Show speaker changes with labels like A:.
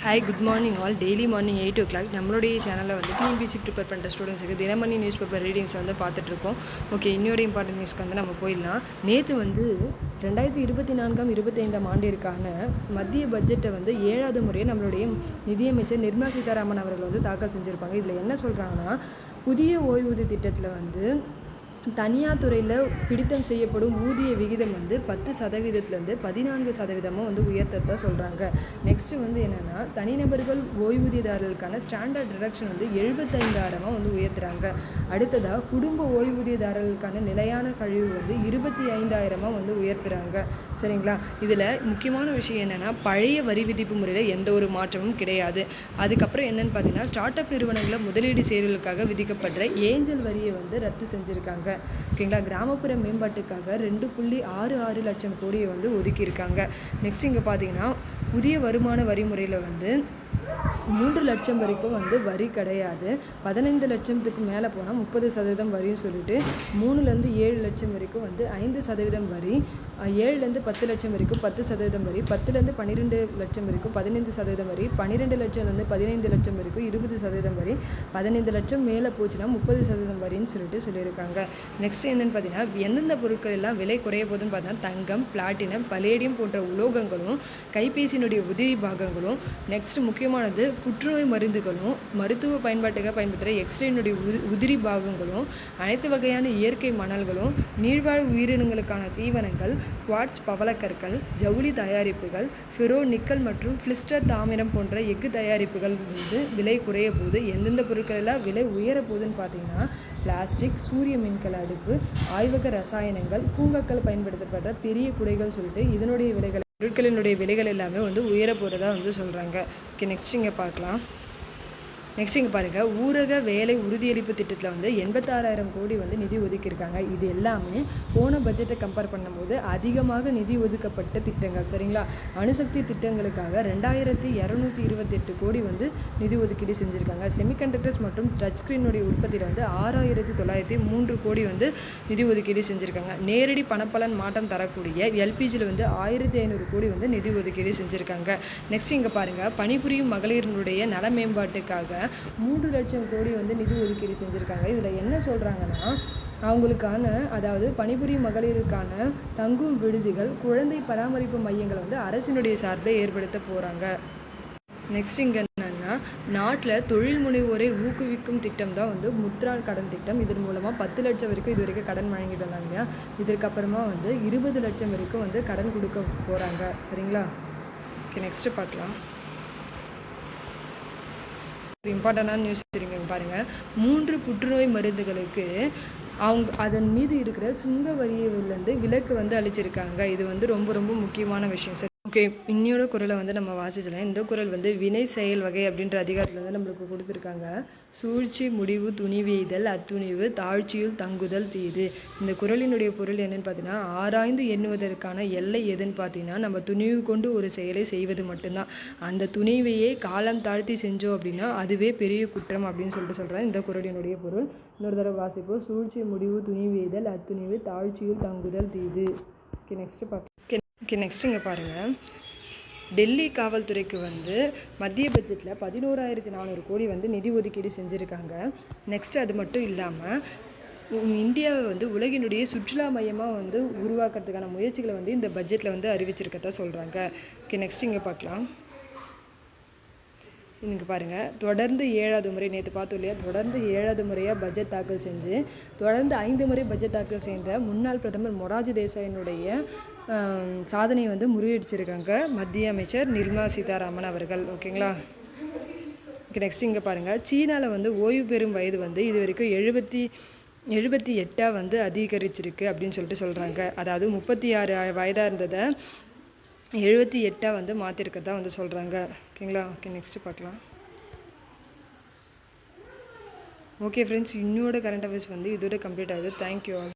A: Hi good morning all. Daily morning 8 o'clock நம்மளுடைய சேனலில் வந்து டிஎன்பிசி ப்ரிப்பேர் பண்ணுற ஸ்டூடெண்ட்ஸுக்கு தினமணி நியூஸ் பேப்பர் ரீடிங்ஸ் வந்து பார்த்துட்ருக்கோம். ஓகே, இன்னொரு இம்பார்ட்டன்ட் நியூஸ்க்கு வந்து நம்ம போயிடலாம். நேற்று வந்து 2024-25 ஆண்டிற்கான மத்திய பட்ஜெட்டை வந்து 7வது முறையை நம்மளுடைய நிதியமைச்சர் நிர்மலா சீதாராமன் அவர்கள் வந்து தாக்கல் செஞ்சுருப்பாங்க. இதில் என்ன சொல்கிறாங்கன்னா, புதிய ஓய்வூதிய திட்டத்தில் வந்து தனியார் துறையில் பிடித்தம் செய்யப்படும் ஊதிய விகிதம் வந்து 10%லேருந்து 14% வந்து உயர்த்ததான் சொல்கிறாங்க. நெக்ஸ்ட்டு வந்து என்னென்னா, தனிநபர்கள் ஓய்வூதியதாரர்களுக்கான ஸ்டாண்டர்ட் டிடக்ஷன் வந்து 75,000 வந்து உயர்த்துறாங்க. அடுத்ததாக குடும்ப ஓய்வூதியதாரர்களுக்கான நிலையான கழிவு வந்து 25,000 வந்து உயர்த்துறாங்க. சரிங்களா? இதில் முக்கியமான விஷயம் என்னென்னா, பழைய வரி விதிப்பு முறையில் எந்த ஒரு மாற்றமும் கிடையாது. அதுக்கப்புறம் என்னென்னு பார்த்தீங்கன்னா, ஸ்டார்ட் அப் நிறுவனங்களை முதலீடு செய்வதற்காக விதிக்கப்படுற ஏஞ்சல் வரியை வந்து ரத்து செஞ்சுருக்காங்க. ஓகேங்களா? கிராமப்புற மேம்பாட்டுக்காக 2.66 லட்சம் கோடியை வந்து ஒதுக்கியிருக்காங்க. நெக்ஸ்ட் இங்கே பார்த்தீங்கன்னா, புதிய வருமான வரி முறையில் வந்து 3 லட்சம் வரைக்கும் வந்து வரி கிடையாது. 15 லட்சத்துக்கு மேலே போனால் 30% வரின்னு சொல்லிட்டு 3லேருந்து 7 லட்சம் வரைக்கும் வந்து 5% வரி, 7லேருந்து 10 லட்சம் வரைக்கும் 10% வரி, 10லேருந்து 12 லட்சம் வரைக்கும் 15% வரி, 12 லட்சம்லேருந்து 15 லட்சம் வரைக்கும் 20% வரி, 15 லட்சம் மேலே போச்சுன்னா 30% வரின்னு சொல்லியிருக்காங்க. நெக்ஸ்ட் என்னென்னு பார்த்தீங்கன்னா, எந்தெந்த பொருட்கள் எல்லாம் விலை குறைய போகுதுன்னு பார்த்தீங்கன்னா, தங்கம், பிளாட்டினம், பலேடியம் போன்ற உலோகங்களும், கைபேசியினுடைய உதிரி பாகங்களும், நெக்ஸ்ட் முக்கியமானது புற்றுநோய் மருந்துகளும், மருத்துவ பயன்பாட்டுக்காக பயன்படுத்துகிற எக்ஸ்ரேனுடைய உதிரி பாகங்களும், அனைத்து வகையான இயற்கை மணல்களும், நீர்வாழ் உயிரினங்களுக்கான தீவனங்கள், குவார்ட்ஸ் பவளக்கற்கள், ஜவுளி தயாரிப்புகள், ஃபெரோ நிக்கல் மற்றும் பிளிஸ்டர் தாமிரம் போன்ற எஃகு தயாரிப்புகள் வந்து விலை குறைய போகுது. எந்தெந்த பொருட்கள் எல்லாம் விலை உயர போகுதுன்னு பார்த்தீங்கன்னா, பிளாஸ்டிக், சூரிய மின்கல அடுப்பு, ஆய்வக ரசாயனங்கள், பூங்காக்கள் பயன்படுத்தப்படுற பெரிய குடைகள் சொல்லிட்டு இதனுடைய பொருட்களினுடைய விலைகள் எல்லாமே வந்து உயர போகிறதா வந்து சொல்கிறாங்க. ஓகே, நெக்ஸ்ட் இங்கே பார்க்கலாம். நெக்ஸ்ட் இங்கே பாருங்கள், ஊரக வேலை உறுதியளிப்பு திட்டத்தில் வந்து 86,000 கோடி வந்து நிதி ஒதுக்கியிருக்காங்க. இது எல்லாமே போன பட்ஜெட்டை கம்பேர் பண்ணும்போது அதிகமாக நிதி ஒதுக்கப்பட்ட திட்டங்கள். சரிங்களா? அணுசக்தி திட்டங்களுக்காக 2,228 கோடி வந்து நிதி ஒதுக்கீடு செஞ்சுருக்காங்க. செமிகண்டக்டர்ஸ் மற்றும் டச் ஸ்க்ரீனுடைய உற்பத்தியில் வந்து 6,903 கோடி வந்து நிதி ஒதுக்கீடு செஞ்சுருக்காங்க. நேரடி பணப்பலன் மாற்றம் தரக்கூடிய எல்பிஜியில் வந்து 1,500 கோடி வந்து நிதி ஒதுக்கீடு செஞ்சுருக்காங்க. நெக்ஸ்ட் இங்கே பாருங்கள், பணிபுரியும் மகளிரினுடைய நல மேம்பாட்டுக்காக 3 லட்சம் கோடி வந்து நிதி ஒதுக்கீடு செஞ்சுருக்காங்க. இதில் என்ன சொல்கிறாங்கன்னா, அவங்களுக்கான, அதாவது பணிபுரியும் மகளிருக்கான தங்கும் விடுதிகள், குழந்தை பராமரிப்பு மையங்களை வந்து அரசினுடைய சார்பில் ஏற்படுத்த போகிறாங்க. நெக்ஸ்ட் இங்கே என்னென்னா, நாட்டில் தொழில் முனைவோரை ஊக்குவிக்கும் திட்டம் தான் வந்து முத்ரா கடன் திட்டம். இதன் மூலமாக 10 லட்சம் வரைக்கும் இது வரைக்கும் கடன் வழங்கிட்டு வந்தாங்க இல்லையா? இதற்கப்புறமா வந்து 20 லட்சம் வரைக்கும் வந்து கடன் கொடுக்க போகிறாங்க. சரிங்களா? ஓகே, நெக்ஸ்ட்டு பார்க்கலாம். இம்பார்ட்டண்டான நியூஸ் தெரியுங்க பாருங்கள். 3 புற்றுநோய் மருந்துகளுக்கு அதன் மீது இருக்கிற சுங்க வரியிலிருந்து விலக்கு வந்து அளிச்சிருக்காங்க. இது வந்து ரொம்ப ரொம்ப முக்கியமான விஷயம். சரி, ஓகே, இன்னொரு குரலை வந்து நம்ம வாசிச்சலாம். இந்த குரல் வந்து வினை செயல் வகை அப்படின்ற அதிகாரத்தில் வந்து நம்மளுக்கு கொடுத்துருக்காங்க. சூழ்ச்சி முடிவு துணிவெய்தல் அத்துணிவு தாழ்ச்சியுள் தங்குதல் தீது. இந்த குரலினுடைய பொருள் என்னென்னு பார்த்தீங்கன்னா, ஆராய்ந்து எண்ணுவதற்கான எல்லை எதுன்னு பார்த்தீங்கன்னா, நம்ம துணிவு கொண்டு ஒரு செயலை செய்வது மட்டும்தான். அந்த துணிவையே காலம் தாழ்த்தி செஞ்சோம் அப்படின்னா அதுவே பெரிய குற்றம் அப்படின்னு சொல்கிறேன். இந்த குரலினுடைய பொருள் இன்னொரு தடவை வாசிப்போம். சூழ்ச்சி முடிவு துணிவெய்தல் அத்துணிவு தாழ்ச்சியுள் தங்குதல் தீது. ஓகே, நெக்ஸ்ட்டு பார்க்கலாம். ஓகே, நெக்ஸ்ட் இங்கே பாருங்கள். டெல்லி காவல்துறைக்கு வந்து மத்திய பட்ஜெட்டில் 11,400 கோடி வந்து நிதி ஒதுக்கீடு செஞ்சுருக்காங்க. நெக்ஸ்ட் அது மட்டும் இல்லாமல் இந்தியாவை வந்து உலகினுடைய சுற்றுலா மையமாக வந்து உருவாக்குறதுக்கான முயற்சிகளை வந்து இந்த பட்ஜெட்டில் வந்து அறிவிச்சிருக்கதா சொல்கிறாங்க. ஓகே, நெக்ஸ்ட் இங்கே பார்க்கலாம். இங்கே பாருங்கள், தொடர்ந்து 7வது முறை, நேற்று பார்த்தோம் இல்லையா, தொடர்ந்து 7வது முறையாக பட்ஜெட் தாக்கல் செஞ்சு தொடர்ந்து 5 முறை பட்ஜெட் தாக்கல் செய்த முன்னாள் பிரதமர் மொரார்ஜி தேசாயினுடைய சாதனையை வந்து முறியடிச்சிருக்காங்க மத்திய அமைச்சர் நிர்மலா சீதாராமன் அவர்கள். ஓகேங்களா? ஓகே, நெக்ஸ்ட் இங்கே பாருங்கள். சீனாவில் வந்து ஓய்வு பெறும் வயது வந்து இது வரைக்கும் 78 வந்து அதிகரிச்சிருக்கு அப்படின்னு சொல்கிறாங்க. அதாவது 36 வயதாக இருந்ததை 78 வந்து மாற்றிருக்கதா வந்து சொல்கிறாங்க. ஓகேங்களா? ஓகே, நெக்ஸ்ட்டு பார்க்கலாம். ஓகே ஃப்ரெண்ட்ஸ், இன்னோட கரண்ட் அஃபேர்ஸ் வந்து இதோட கம்ப்ளீட் ஆகுது. Thank you all.